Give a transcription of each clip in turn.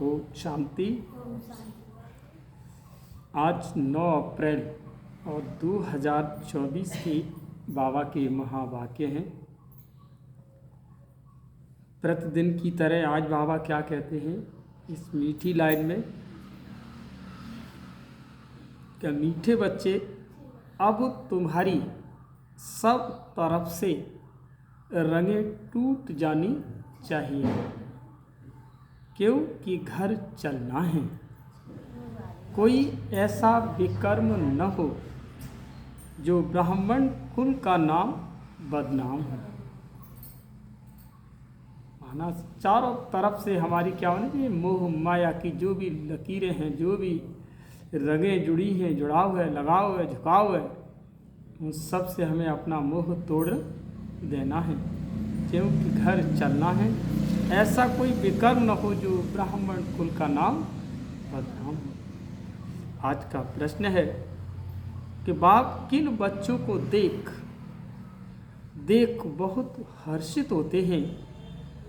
ओम शांति। आज 9 अप्रैल और 2024 के बाबा के महावाक्य हैं। प्रतिदिन की तरह आज बाबा क्या कहते हैं इस मीठी लाइन में, क्या मीठे बच्चे अब तुम्हारी सब तरफ से रंगें टूट जानी चाहिए, क्योंकि घर चलना है। कोई ऐसा विकर्म न हो जो ब्राह्मण कुल का नाम बदनाम हो। माना चारों तरफ से हमारी क्या होनी चाहिए, मोह माया की जो भी लकीरें हैं, जो भी रगें जुड़ी हैं, जुड़ाव है, लगाव है, झुकाव है, उन सब से हमें अपना मोह तोड़ देना है, क्योंकि घर चलना है। ऐसा कोई विकर्म न हो जो ब्राह्मण कुल का नाम बदनाम हो। आज का प्रश्न है कि बाप किन बच्चों को देख बहुत हर्षित होते हैं?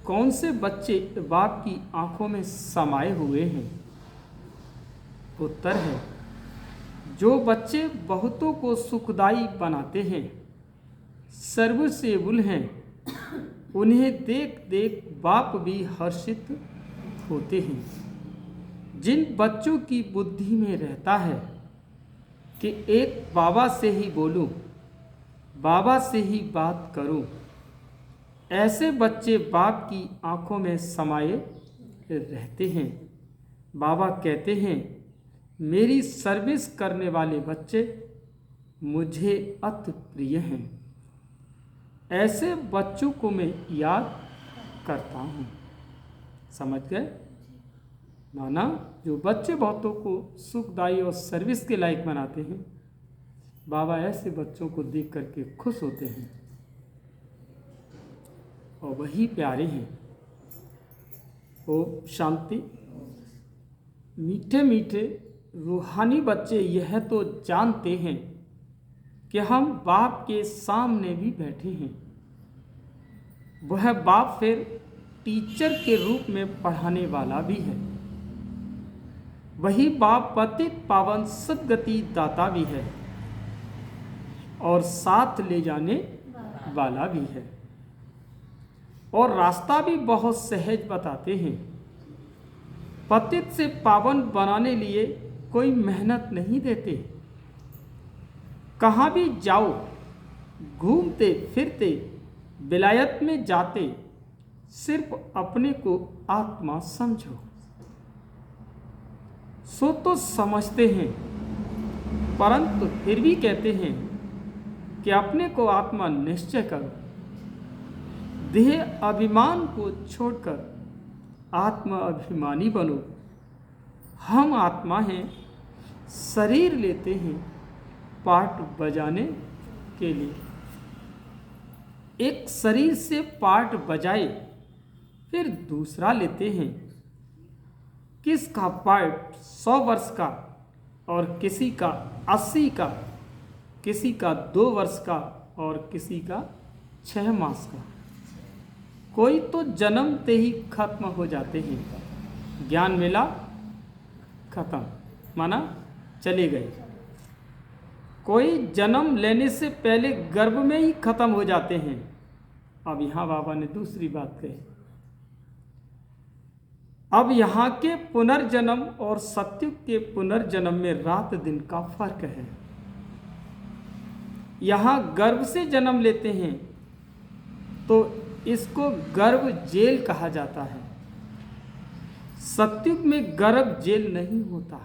कौन से बच्चे बाप की आंखों में समाये हुए हैं? उत्तर है, जो बच्चे बहुतों को सुखदायी बनाते हैं, सर्वसेवुल हैं, उन्हें देख देख बाप भी हर्षित होते हैं। जिन बच्चों की बुद्धि में रहता है कि एक बाबा से ही बोलूं, बाबा से ही बात करूं, ऐसे बच्चे बाप की आंखों में समाये रहते हैं। बाबा कहते हैं, मेरी सर्विस करने वाले बच्चे मुझे अति प्रिय हैं। ऐसे बच्चों को मैं याद करता हूँ। समझ गए? माना जो बच्चे बहुतों को सुखदायी और सर्विस के लायक बनाते हैं, बाबा ऐसे बच्चों को देख करके खुश होते हैं और वही प्यारे हैं। ओम शांति। मीठे मीठे रूहानी बच्चे यह तो जानते हैं कि हम बाप के सामने भी बैठे हैं। वह बाप फिर टीचर के रूप में पढ़ाने वाला भी है। वही बाप पतित पावन सद्गति दाता भी है और साथ ले जाने वाला भी है, और रास्ता भी बहुत सहज बताते हैं। पतित से पावन बनाने लिए कोई मेहनत नहीं देते। कहाँ भी जाओ, घूमते फिरते विलायत में जाते, सिर्फ अपने को आत्मा समझो। सो तो समझते हैं, परंतु फिर भी कहते हैं कि अपने को आत्मा निश्चय करो। देह अभिमान को छोड़कर आत्मा अभिमानी बनो। हम आत्मा हैं, शरीर लेते हैं पार्ट बजाने के लिए। एक शरीर से पार्ट बजाए फिर दूसरा लेते हैं। किसका पार्ट 100 वर्ष का और किसी का 80 का, किसी का 2 वर्ष का और किसी का 6 मास का। कोई तो जन्मते ही खत्म हो जाते हैं। ज्ञान मिला, खत्म, माना चले गए। कोई जन्म लेने से पहले गर्भ में ही खत्म हो जाते हैं। अब यहाँ बाबा ने दूसरी बात कही। अब यहाँ के पुनर्जन्म और सत्युग के पुनर्जन्म में रात दिन का फर्क है। यहाँ गर्भ से जन्म लेते हैं तो इसको गर्भ जेल कहा जाता है। सत्युग में गर्भ जेल नहीं होता,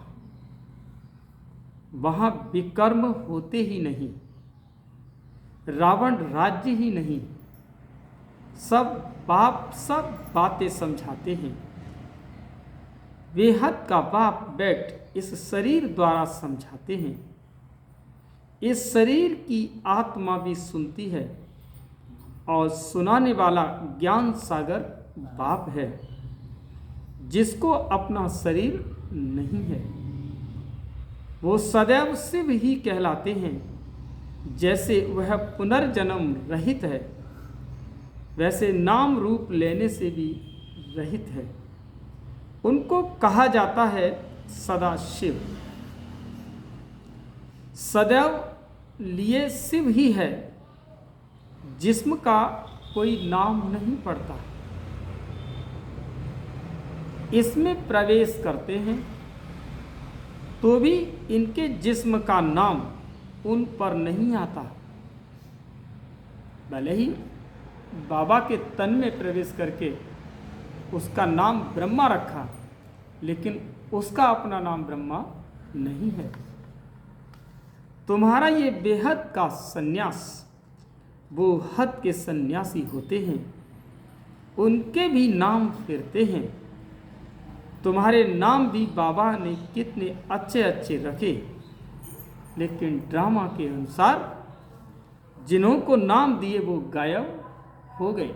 वहां विकर्म होते ही नहीं, रावण राज्य ही नहीं। सब बाप सब बातें समझाते हैं। बेहद का बाप बैठ इस शरीर द्वारा समझाते हैं। इस शरीर की आत्मा भी सुनती है और सुनाने वाला ज्ञान सागर बाप है, जिसको अपना शरीर नहीं है। वो सदैव शिव ही कहलाते हैं। जैसे वह पुनर्जन्म रहित है, वैसे नाम रूप लेने से भी रहित है। उनको कहा जाता है सदाशिव। सदैव लिए शिव ही है, जिस्म का कोई नाम नहीं पड़ता। इसमें प्रवेश करते हैं तो भी इनके जिस्म का नाम उन पर नहीं आता। भले ही बाबा के तन में प्रवेश करके उसका नाम ब्रह्मा रखा, लेकिन उसका अपना नाम ब्रह्मा नहीं है। तुम्हारा ये बेहद का सन्यास, वो हद के सन्यासी होते हैं, उनके भी नाम फिरते हैं। तुम्हारे नाम भी बाबा ने कितने अच्छे अच्छे रखे, लेकिन ड्रामा के अनुसार जिन्हों को नाम दिए वो गायब हो गए।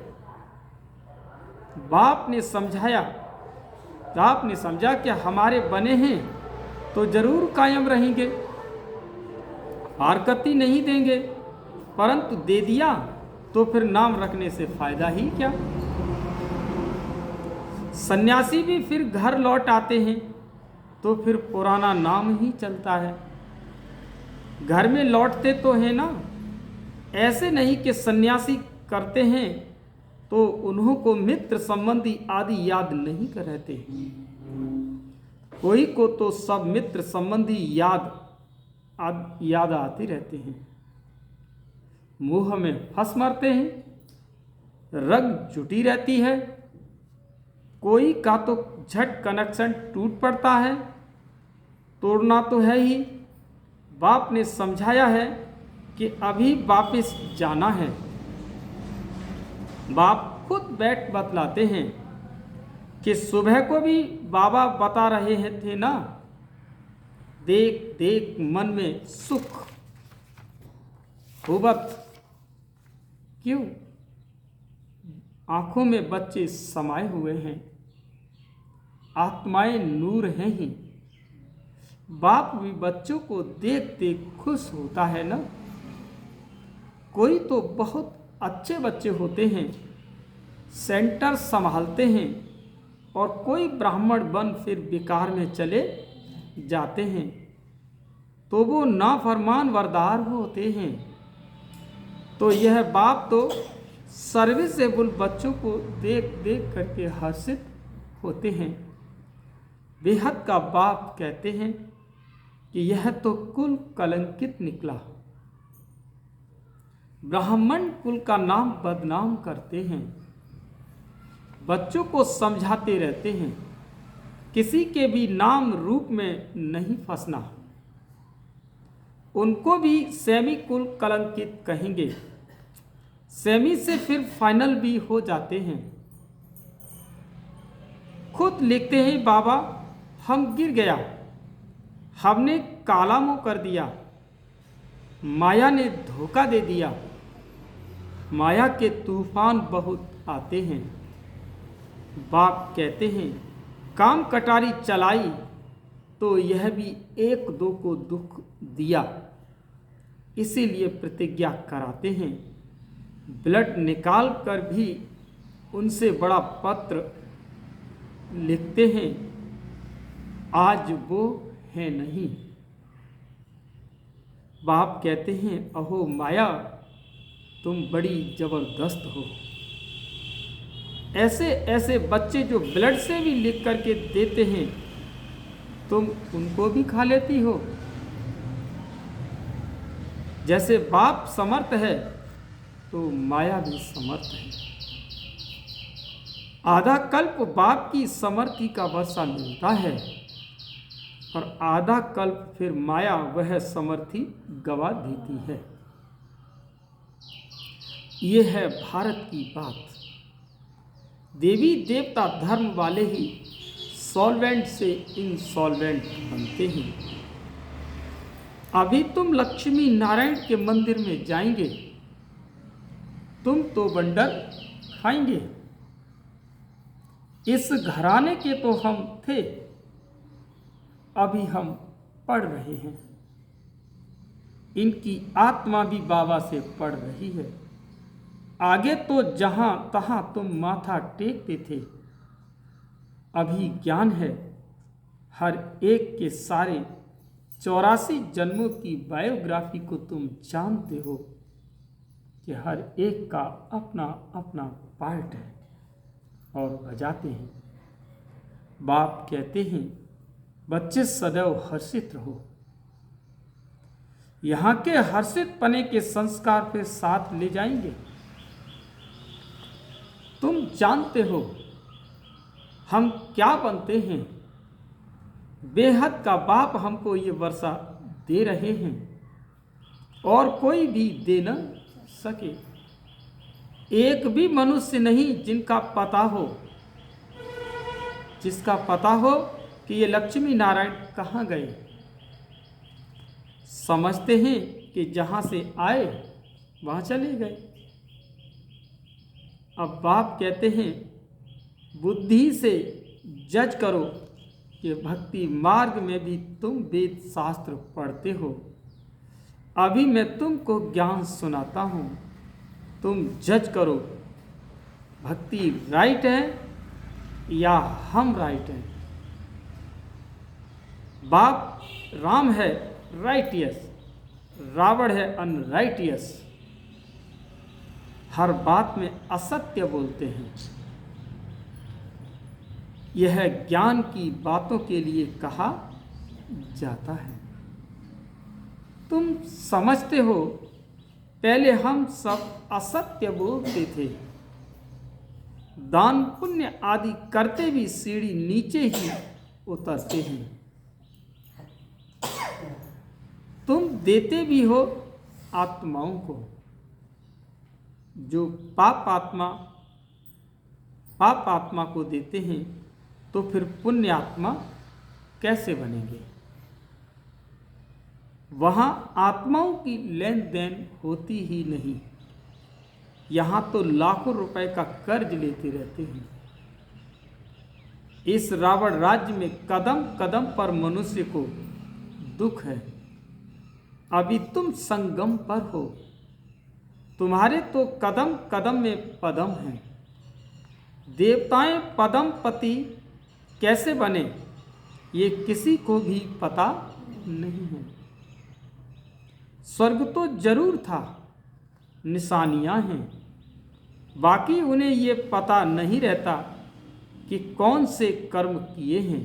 बाप ने समझा कि हमारे बने हैं तो जरूर कायम रहेंगे, हरकती नहीं देंगे, परंतु दे दिया तो फिर नाम रखने से फायदा ही क्या। सन्यासी भी फिर घर लौट आते हैं तो फिर पुराना नाम ही चलता है। घर में लौटते तो हैं ना, ऐसे नहीं कि सन्यासी करते हैं तो उन्हों को मित्र संबंधी आदि याद नहीं कर रहते। कोई को तो सब मित्र संबंधी याद आते रहते हैं। मुंह में फंस मरते हैं, रग जुटी रहती है। कोई का तो झट कनेक्शन टूट पड़ता है, तोड़ना तो है ही। बाप ने समझाया है कि अभी वापस जाना है। बाप खुद बैठ बतलाते हैं कि सुबह को भी बाबा बता रहे थे ना, देख देख मन में सुख होवत। क्यों? आंखों में बच्चे समाये हुए हैं, आत्माएं नूर हैं ही। बाप भी बच्चों को देख देख खुश होता है ना। कोई तो बहुत अच्छे बच्चे होते हैं, सेंटर संभालते हैं, और कोई ब्राह्मण बन फिर बेकार में चले जाते हैं तो वो नाफरमान वरदार होते हैं। तो यह बाप तो सर्विसेबल बच्चों को देख देख करके हर्षित होते हैं। बेहद का बाप कहते हैं कि यह तो कुल कलंकित निकला। ब्राह्मण कुल का नाम बदनाम करते हैं, बच्चों को समझाते रहते हैं किसी के भी नाम रूप में नहीं फंसना। उनको भी सेमी कुल कलंकित कहेंगे, सेमी से फिर फाइनल भी हो जाते हैं। खुद लिखते हैं बाबा, हम गिर गया, हमने काला मुंह कर दिया, माया ने धोखा दे दिया। माया के तूफान बहुत आते हैं। बाप कहते हैं काम कटारी चलाई तो यह भी एक दो को दुख दिया, इसीलिए प्रतिज्ञा कराते हैं। ब्लड निकाल कर भी उनसे बड़ा पत्र लिखते हैं, आज वो है नहीं। बाप कहते हैं अहो माया, तुम बड़ी जबरदस्त हो। ऐसे ऐसे बच्चे जो ब्लड से भी लिख करके देते हैं, तुम उनको भी खा लेती हो। जैसे बाप समर्थ है तो माया भी समर्थ है। आधा कल्प बाप की समर्थी का वर्षा मिलता है और आधा कल्प फिर माया वह समर्थी गवा देती है। ये है भारत की बात। देवी देवता धर्म वाले ही सॉल्वेंट से इंसॉल्वेंट बनते हैं। अभी तुम लक्ष्मी नारायण के मंदिर में जाएंगे, तुम तो बंडल खाएंगे। इस घराने के तो हम थे, अभी हम पढ़ रहे हैं। इनकी आत्मा भी बाबा से पढ़ रही है। आगे तो जहां तहां तुम माथा टेकते थे, अभिज्ञान है। हर एक के सारे 84 जन्मों की बायोग्राफी को तुम जानते हो कि हर एक का अपना अपना पार्ट है और बजाते हैं। बाप कहते हैं, बच्चे सदैव हर्षित रहो। यहाँ के हर्षित पने के संस्कार फिर साथ ले जाएंगे। तुम जानते हो हम क्या बनते हैं। बेहद का बाप हमको ये वर्षा दे रहे हैं और कोई भी दे न सके। एक भी मनुष्य नहीं जिनका पता हो, जिसका पता हो कि ये लक्ष्मी नारायण कहाँ गए। समझते हैं कि जहाँ से आए वहाँ चले गए। अब बाप कहते हैं, बुद्धि से जज करो कि भक्ति मार्ग में भी तुम वेद शास्त्र पढ़ते हो। अभी मैं तुमको ज्ञान सुनाता हूँ, तुम जज करो भक्ति राइट है या हम राइट हैं। बाप राम है राइटियस, रावण है अनराइटियस। हर बात में असत्य बोलते हैं। यह ज्ञान की बातों के लिए कहा जाता है। तुम समझते हो पहले हम सब असत्य बोलते थे, दान पुण्य आदि करते भी सीढ़ी नीचे ही उतरते हैं। तुम देते भी हो आत्माओं को, जो पाप आत्मा को देते हैं तो फिर पुण्य आत्मा कैसे बनेंगे। वहाँ आत्माओं की लेन देन होती ही नहीं। यहाँ तो लाखों रुपए का कर्ज लेते रहते हैं। इस रावण राज्य में कदम कदम पर मनुष्य को दुख है। अभी तुम संगम पर हो, तुम्हारे तो कदम कदम में पदम हैं। देवताएं पदम पति कैसे बने ये किसी को भी पता नहीं है। स्वर्ग तो जरूर था, निशानियां हैं, बाकी उन्हें ये पता नहीं रहता कि कौन से कर्म किए हैं।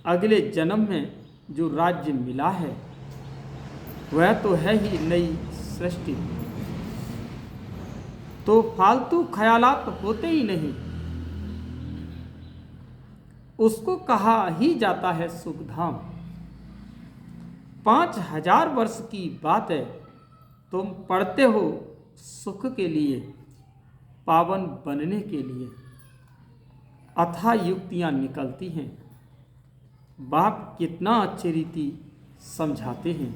अगले जन्म में जो राज्य मिला है वह तो है ही नई सृष्टि, तो फालतू ख्यालात होते ही नहीं। उसको कहा ही जाता है सुखधाम। 5000 वर्ष की बात है, तुम पढ़ते हो सुख के लिए, पावन बनने के लिए। अथाह युक्तियां निकलती हैं। बाप कितना अच्छी रीति समझाते हैं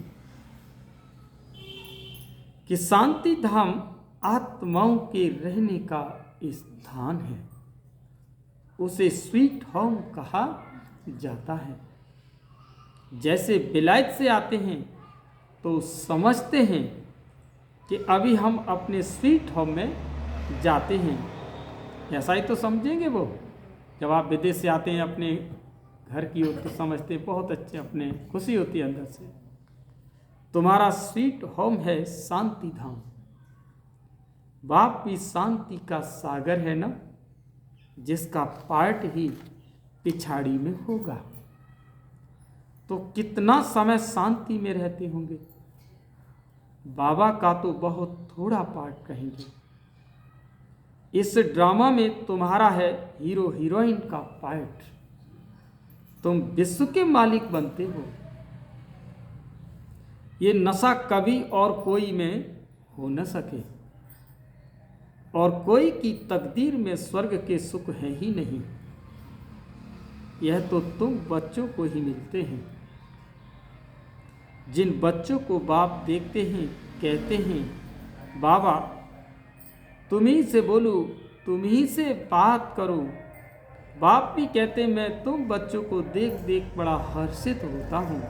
कि शांति धाम आत्माओं के रहने का स्थान है। उसे स्वीट होम कहा जाता है। जैसे विलायत से आते हैं तो समझते हैं कि अभी हम अपने स्वीट होम में जाते हैं। ऐसा ही तो समझेंगे वो। जब आप विदेश से आते हैं अपने घर की ओर तो समझते हैं बहुत अच्छे, अपने खुशी होती है अंदर से। तुम्हारा स्वीट होम है शांति धाम। बाप भी शांति का सागर है ना, जिसका पार्ट ही पिछाड़ी में होगा। तो कितना समय शांति में रहते होंगे। बाबा का तो बहुत थोड़ा पार्ट कहेंगे। इस ड्रामा में तुम्हारा है हीरो हीरोइन का पार्ट। तुम विश्व के मालिक बनते हो। ये नशा कभी और कोई में हो न सके, और कोई की तकदीर में स्वर्ग के सुख है ही नहीं। यह तो तुम बच्चों को ही मिलते हैं। जिन बच्चों को बाप देखते हैं, कहते हैं बाबा तुम ही से बोलूं, तुम ही से बात करूं। बाप भी कहते मैं तुम बच्चों को देख देख बड़ा हर्षित होता हूं।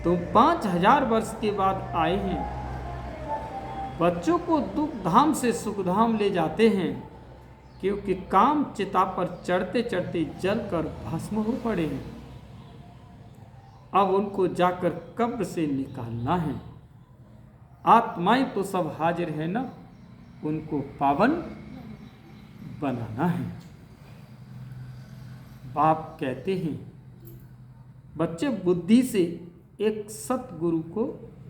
तुम 5000 वर्ष के बाद आए हैं। बच्चों को दुख धाम से सुख धाम ले जाते हैं। क्योंकि काम चिता पर चढ़ते चढ़ते जलकर भस्म हो पड़े हैं। अब उनको जाकर कब्र से निकालना है। आत्माएं तो सब हाजिर है ना, उनको पावन बनाना है। बाप कहते हैं, बच्चे बुद्धि से एक सतगुरु को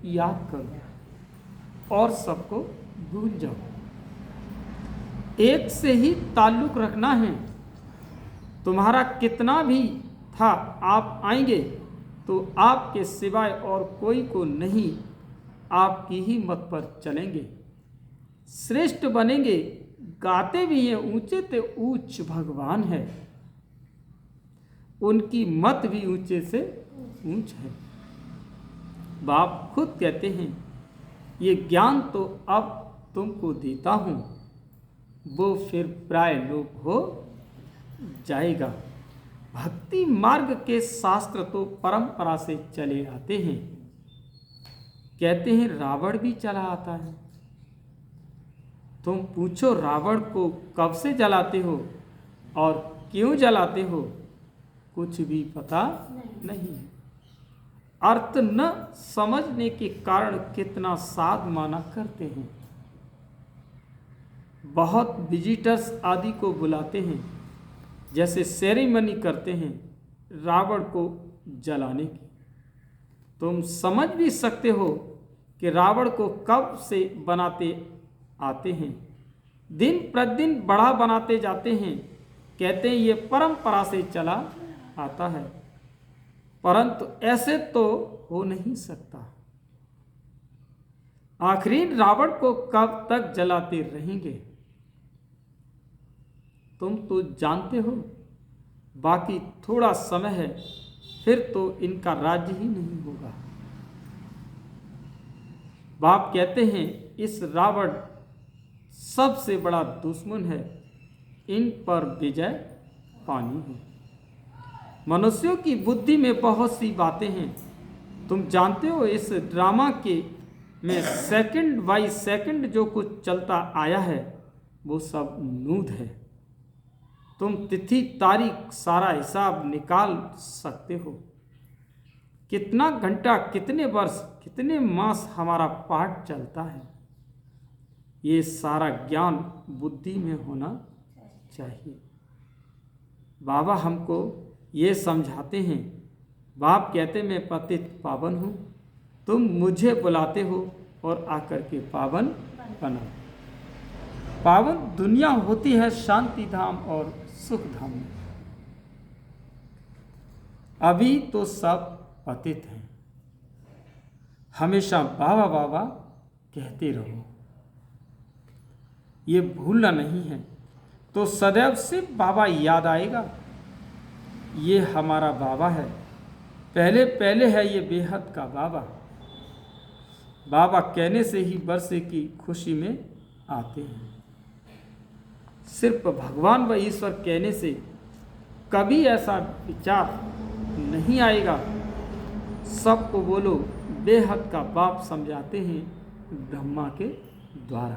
याद करो और सबको भूल जाओ। एक से ही ताल्लुक रखना है। तुम्हारा कितना भी था, आप आएंगे तो आपके सिवाय और कोई को नहीं, आपकी ही मत पर चलेंगे। श्रेष्ठ बनेंगे, गाते भी हैं ऊंचे ते ऊंच भगवान है, उनकी मत भी ऊंचे से ऊंच है। बाप खुद कहते हैं, ये ज्ञान तो अब तुमको देता हूं, वो फिर प्राय लोप हो जाएगा। भक्ति मार्ग के शास्त्र तो परंपरा से चले आते हैं। कहते हैं रावण भी चला आता है। तुम पूछो रावण को कब से जलाते हो और क्यों जलाते हो, कुछ भी पता नहीं। अर्थ न समझने के कारण कितना साध माना करते हैं। बहुत विजिटर्स आदि को बुलाते हैं, जैसे सेरेमनी करते हैं रावण को जलाने की। तुम समझ भी सकते हो कि रावण को कब से बनाते आते हैं, दिन प्रतिदिन बड़ा बनाते जाते हैं। कहते हैं ये परंपरा से चला आता है, परंतु ऐसे तो हो नहीं सकता। आखिरी रावण को कब तक जलाते रहेंगे, तुम तो जानते हो। बाकी थोड़ा समय है, फिर तो इनका राज्य ही नहीं होगा। बाप कहते हैं, इस रावण सबसे बड़ा दुश्मन है, इन पर विजय पानी है। मनुष्यों की बुद्धि में बहुत सी बातें हैं। तुम जानते हो, इस ड्रामा के में सेकंड बाई सेकंड जो कुछ चलता आया है वो सब नूद है। तुम तिथि तारीख सारा हिसाब निकाल सकते हो। कितना घंटा, कितने वर्ष, कितने मास हमारा पाठ चलता है। ये सारा ज्ञान बुद्धि में होना चाहिए। बाबा हमको ये समझाते हैं। बाप कहते मैं पतित पावन हूँ, तुम मुझे बुलाते हो और आकर के पावन बना। पावन दुनिया होती है शांति धाम और सुख धाम में। अभी तो सब पतित हैं। हमेशा बाबा बाबा कहते रहो, ये भूलना नहीं है, तो सदैव से बाबा याद आएगा। ये हमारा बाबा है, पहले पहले है ये बेहद का बाबा। बाबा कहने से ही बरसे की खुशी में आते हैं। सिर्फ भगवान व ईश्वर कहने से कभी ऐसा विचार नहीं आएगा। सबको बोलो बेहद का बाप समझाते हैं ब्रह्मा के द्वारा।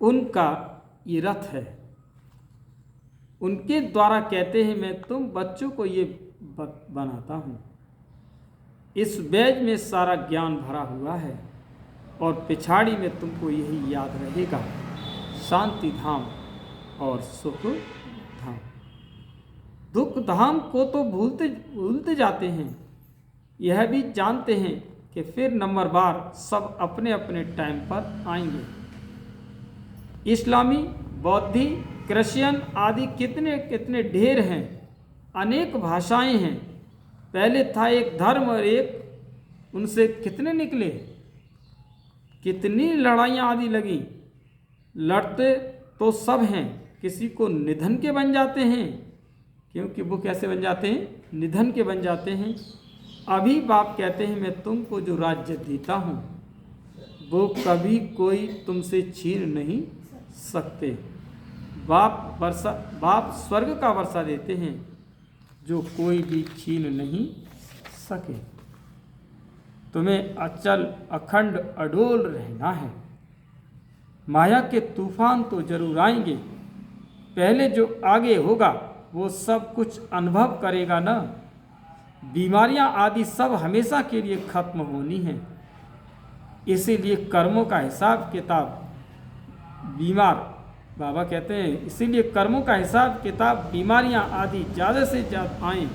उनका ये रथ है, उनके द्वारा कहते हैं मैं तुम बच्चों को ये बनाता हूँ। इस बैज में सारा ज्ञान भरा हुआ है और पिछाड़ी में तुमको यही याद रहेगा, शांति धाम और सुख धाम। दुख धाम को तो भूलते जाते हैं। यह भी जानते हैं कि फिर नंबर बार सब अपने अपने टाइम पर आएंगे। इस्लामी, बौद्धी, क्रिश्चियन आदि कितने कितने ढेर हैं, अनेक भाषाएं हैं। पहले था एक धर्म और एक, उनसे कितने निकले, कितनी लड़ाइयाँ आदि लगी। लड़ते तो सब हैं, किसी को निधन के बन जाते हैं, क्योंकि वो कैसे बन जाते हैं, निधन के बन जाते हैं। अभी बाप कहते हैं मैं तुमको जो राज्य देता हूँ वो कभी कोई तुमसे छीन नहीं सकते। बाप स्वर्ग का वर्षा देते हैं जो कोई भी छीन नहीं सके। तुम्हें अचल अखंड अडोल रहना है। माया के तूफान तो जरूर आएंगे, पहले जो आगे होगा वो सब कुछ अनुभव करेगा ना। बीमारियां आदि सब हमेशा के लिए खत्म होनी हैं, इसीलिए कर्मों का हिसाब किताब बाबा कहते हैं इसीलिए कर्मों का हिसाब किताब बीमारियां आदि ज़्यादा से ज़्यादा आए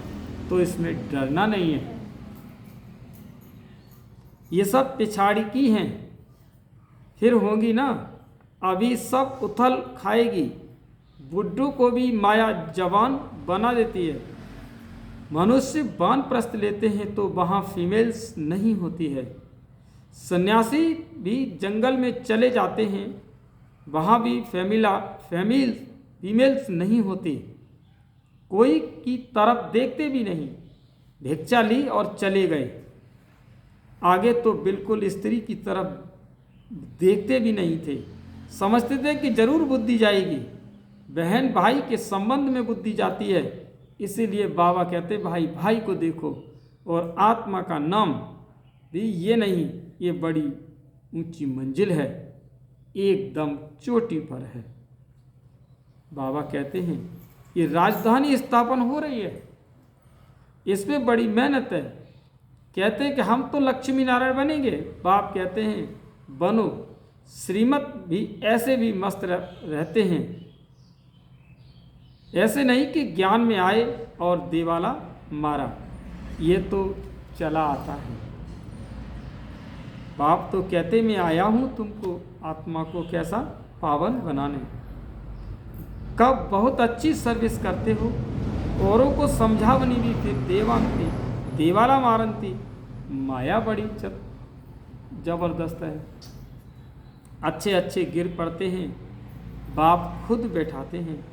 तो इसमें डरना नहीं है। ये सब पिछाड़ी की हैं, फिर होंगी ना। अभी सब उथल खाएगी, बुड्ढों को भी माया जवान बना देती है। मनुष्य वानप्रस्थ लेते हैं तो वहाँ फीमेल्स नहीं होती है। सन्यासी भी जंगल में चले जाते हैं, वहाँ भी फीमेल्स नहीं होती। कोई की तरफ देखते भी नहीं, भिक्षा ली और चले गए। आगे तो बिल्कुल स्त्री की तरफ देखते भी नहीं थे, समझते थे कि जरूर बुद्धि जाएगी। बहन भाई के संबंध में बुद्धि जाती है, इसीलिए बाबा कहते भाई भाई को देखो। और आत्मा का नाम भी ये नहीं, ये बड़ी ऊंची मंजिल है, एकदम चोटी पर है। बाबा कहते हैं ये राजधानी स्थापन हो रही है, इसमें बड़ी मेहनत है। कहते हैं कि हम तो लक्ष्मी नारायण बनेंगे, बाप कहते हैं बनो। श्रीमत भी ऐसे भी मस्त रहते हैं, ऐसे नहीं कि ज्ञान में आए और देवाला मारा, ये तो चला आता है। बाप तो कहते मैं आया हूँ तुमको आत्मा को कैसा पावन बनाने। कब बहुत अच्छी सर्विस करते हो, औरों को समझावनी भी, फिर देवाला मारनती। माया बड़ी जबरदस्त है। अच्छे अच्छे गिर पड़ते हैं, बाप खुद बैठाते हैं।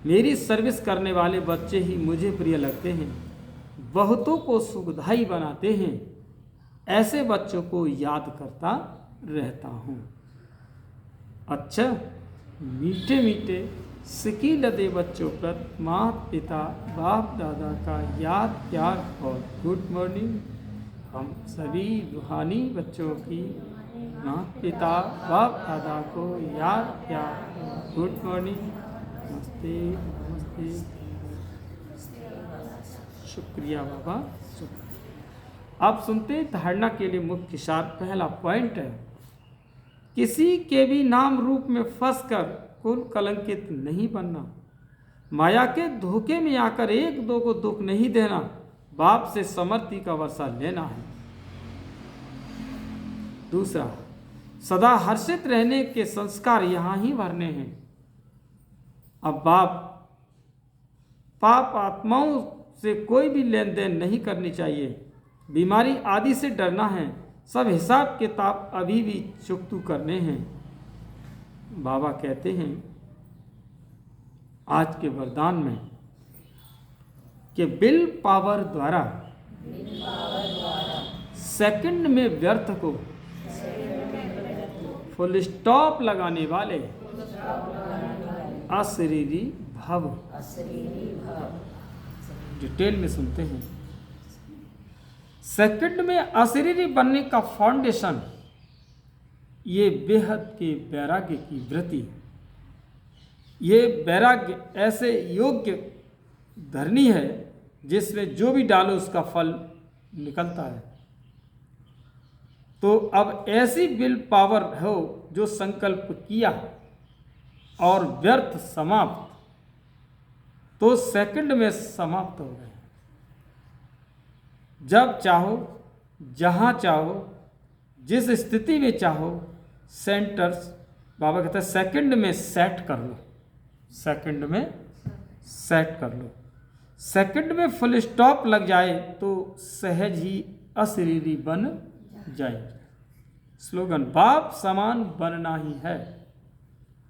मेरी सर्विस करने वाले बच्चे ही मुझे प्रिय लगते हैं, बहुतों को सुखदाई बनाते हैं। ऐसे बच्चों को याद करता रहता हूँ। अच्छा, मीठे मीठे सिकी लदे बच्चों पर माता पिता बाप दादा का याद प्यार और गुड मॉर्निंग। हम सभी रूहानी बच्चों की माता पिता बाप दादा को याद प्यार और गुड मॉर्निंग। नमस्ते नमस्ते, शुक्रिया बाबा, शुक्रिया। आप सुनते हैं धारणा के लिए मुख्य सार। पहला पॉइंट है, किसी के भी नाम रूप में फंसकर कुल कलंकित नहीं बनना। माया के धोखे में आकर एक दो को दुख नहीं देना, बाप से समृद्धि का वर्षा लेना है। दूसरा, सदा हर्षित रहने के संस्कार यहाँ ही भरने हैं। अब पाप आत्माओं से कोई भी लेन देन नहीं करनी चाहिए, बीमारी आदि से डरना है। सब हिसाब किताब अभी भी चुकतू करने हैं। बाबा कहते हैं आज के वरदान में कि विल पावर द्वारा सेकंड में व्यर्थ को फुल स्टॉप लगाने वाले अशरीरी भव। डिटेल में सुनते हैं। सेकंड में अशरीरी बनने का फाउंडेशन ये बेहद के वैराग्य की वृत्ति। ये वैराग्य ऐसे योग्य धरनी है जिसमें जो भी डालो उसका फल निकलता है। तो अब ऐसी विल पावर हो जो संकल्प किया और व्यर्थ समाप्त, तो सेकंड में समाप्त हो गए। जब चाहो, जहाँ चाहो, जिस स्थिति में चाहो, सेंटर्स बाबा कहते हैं सेकंड में सेट कर लो। सेकंड में सेट कर लो। सेकंड में फुल स्टॉप लग जाए तो सहज ही अशरीरी बन जाएंगे। स्लोगन, बाप समान बनना ही है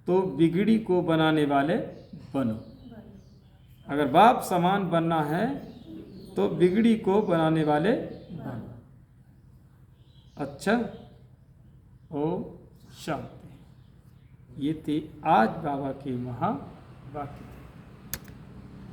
तो बिगड़ी को बनाने वाले बनो। अगर बाप समान बनना है तो बिगड़ी को बनाने वाले बनो। अच्छा, ओम शांति। ये थे आज बाबा के महावाक्य।